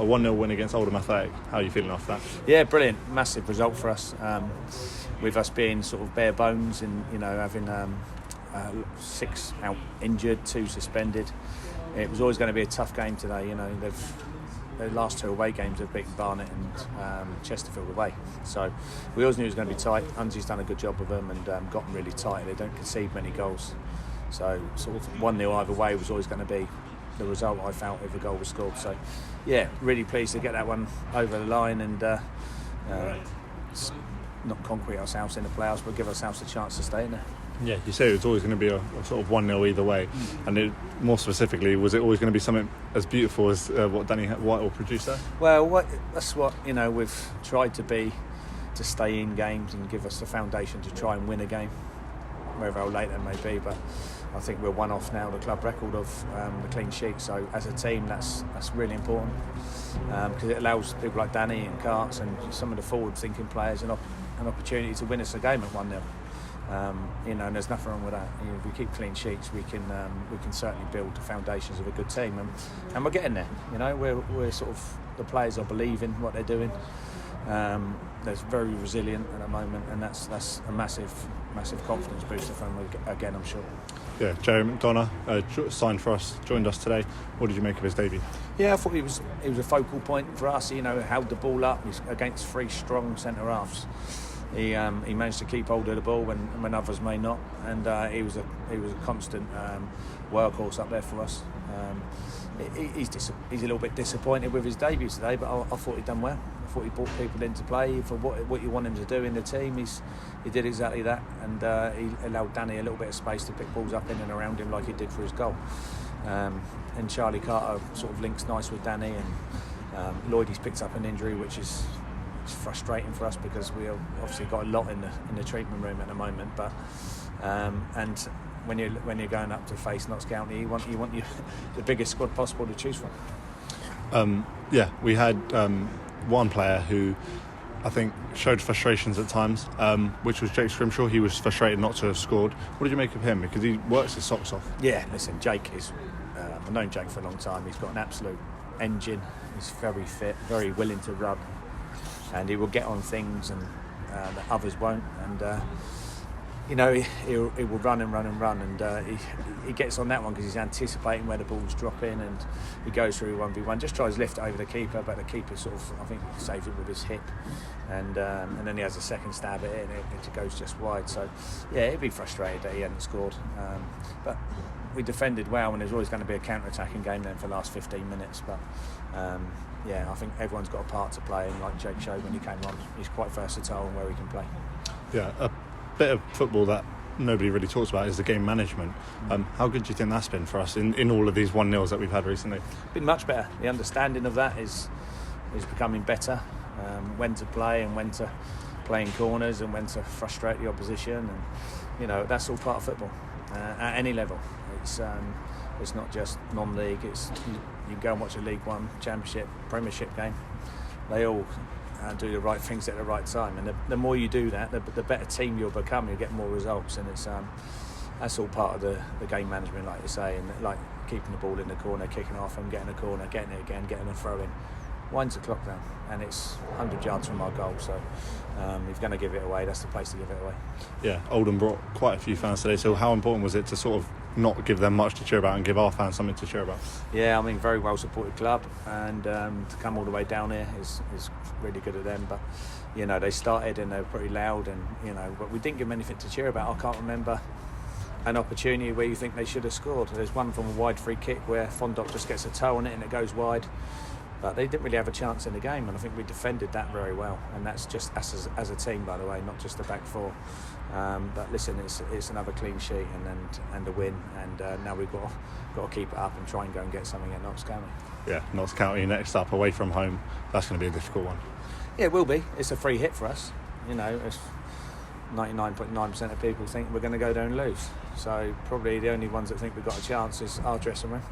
1-0 win against Oldham Athletic. How are you feeling after that? Yeah, brilliant. Massive result for us. With us being sort of bare bones and, having 6 out injured, 2 suspended. It was always going to be a tough game today. Their last 2 away games have beaten Barnet and Chesterfield away. So we always knew it was going to be tight. Unzi's done a good job with them and got them really tight. They don't concede many goals. So sort of 1-0 either way was always going to be the result, I felt, if a goal was scored. So yeah, really pleased to get that one over the line and not concrete ourselves in the playoffs, but give ourselves a chance to stay in there. Yeah, you say it was always going to be a sort of 1-0 either way, and more specifically, was it always going to be something as beautiful as what Danny Whitehall produced there? Well, that's what we've tried to stay in games and give us the foundation to try and win a game, wherever late that may be. But I think we're one off now the club record of the clean sheet. So as a team, that's really important because it allows people like Danny and Carts and some of the forward-thinking players an opportunity to win us a game at 1-0. And there's nothing wrong with that. If we keep clean sheets, we can certainly build the foundations of a good team, and we're getting there. We're sort of, the players are believing what they're doing. They're very resilient at the moment, and that's a massive confidence booster for them again, I'm sure. Yeah, Jerry McDonough signed for us, joined us today. What did you make of his debut? Yeah, I thought he was a focal point for us. Held the ball up. He's against 3 strong centre halves. He managed to keep hold of the ball when others may not, and he was a constant workhorse up there for us. He's a little bit disappointed with his debut today, but I thought he'd done well. I thought he brought people into play for what you want him to do in the team. He did exactly that, and he allowed Danny a little bit of space to pick balls up in and around him like he did for his goal. And Charlie Carter sort of links nice with Danny, and Lloydie's picked up an injury, which is frustrating for us because we obviously got a lot in the treatment room at the moment. But and when you're going up to face Notts County, you want the biggest squad possible to choose from. We had one player who I think showed frustrations at times, which was Jake Scrimshaw. He was frustrated not to have scored. What did you make of him? Because he works his socks off. Yeah, listen, Jake is. I've known Jake for a long time. He's got an absolute engine. He's very fit, very willing to run, and he will get on things and that others won't. And he will run and run and run, and he gets on that one because he's anticipating where the ball's dropping, and he goes through 1v1, just tries to lift it over the keeper, but the keeper sort of, I think, saves it with his hip, and then he has a second stab at it, and it goes just wide. So yeah, he'd be frustrated that he hadn't scored, but we defended well, and there's always going to be a counter-attacking game then for the last 15 minutes. But I think everyone's got a part to play, and like Jake showed when he came on, he's quite versatile in where he can play. Yeah, a bit of football that nobody really talks about is the game management. How good do you think that's been for us in all of these 1-0s that we've had recently? Been much better. The understanding of that is becoming better. When to play and when to play in corners and when to frustrate the opposition, and that's all part of football at any level. It's not just non-league. It's you can go and watch a League One, Championship, Premiership game. They all do the right things at the right time, and the more you do that, the better team you'll become. You get more results, and that's all part of the game management, like you say, and like keeping the ball in the corner, kicking off and getting a corner, getting it again, getting a throw in. Winds the clock down, and it's 100 yards from our goal, so if you're going to give it away, that's the place to give it away. Yeah, Oldham brought quite a few fans today, so how important was it to sort of not give them much to cheer about and give our fans something to cheer about? Yeah, very well supported club, and to come all the way down here is really good of them. But they started and they were pretty loud, and but we didn't give them anything to cheer about. I can't remember an opportunity where you think they should have scored. There's one from a wide free kick where Fondop just gets a toe on it and it goes wide. But they didn't really have a chance in the game, and I think we defended that very well. And that's just us as a team, by the way, not just the back four. But listen, it's another clean sheet and a win, and now we've got to keep it up and try and go and get something at Notts County. Yeah, Notts County next up, away from home. That's going to be a difficult one. Yeah, it will be. It's a free hit for us. It's 99.9% of people think we're going to go there and lose. So probably the only ones that think we've got a chance is our dressing room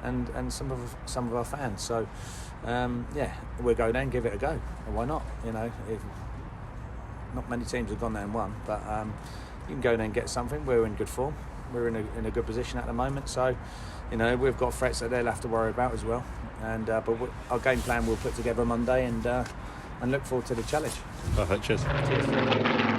and some of our fans. So we'll go there and give it a go. Why not? Not many teams have gone there and won, but you can go there and get something. We're in good form. We're in a good position at the moment. So we've got threats that they'll have to worry about as well. And our game plan we'll put together Monday, and look forward to the challenge. Perfect. Cheers. Cheers.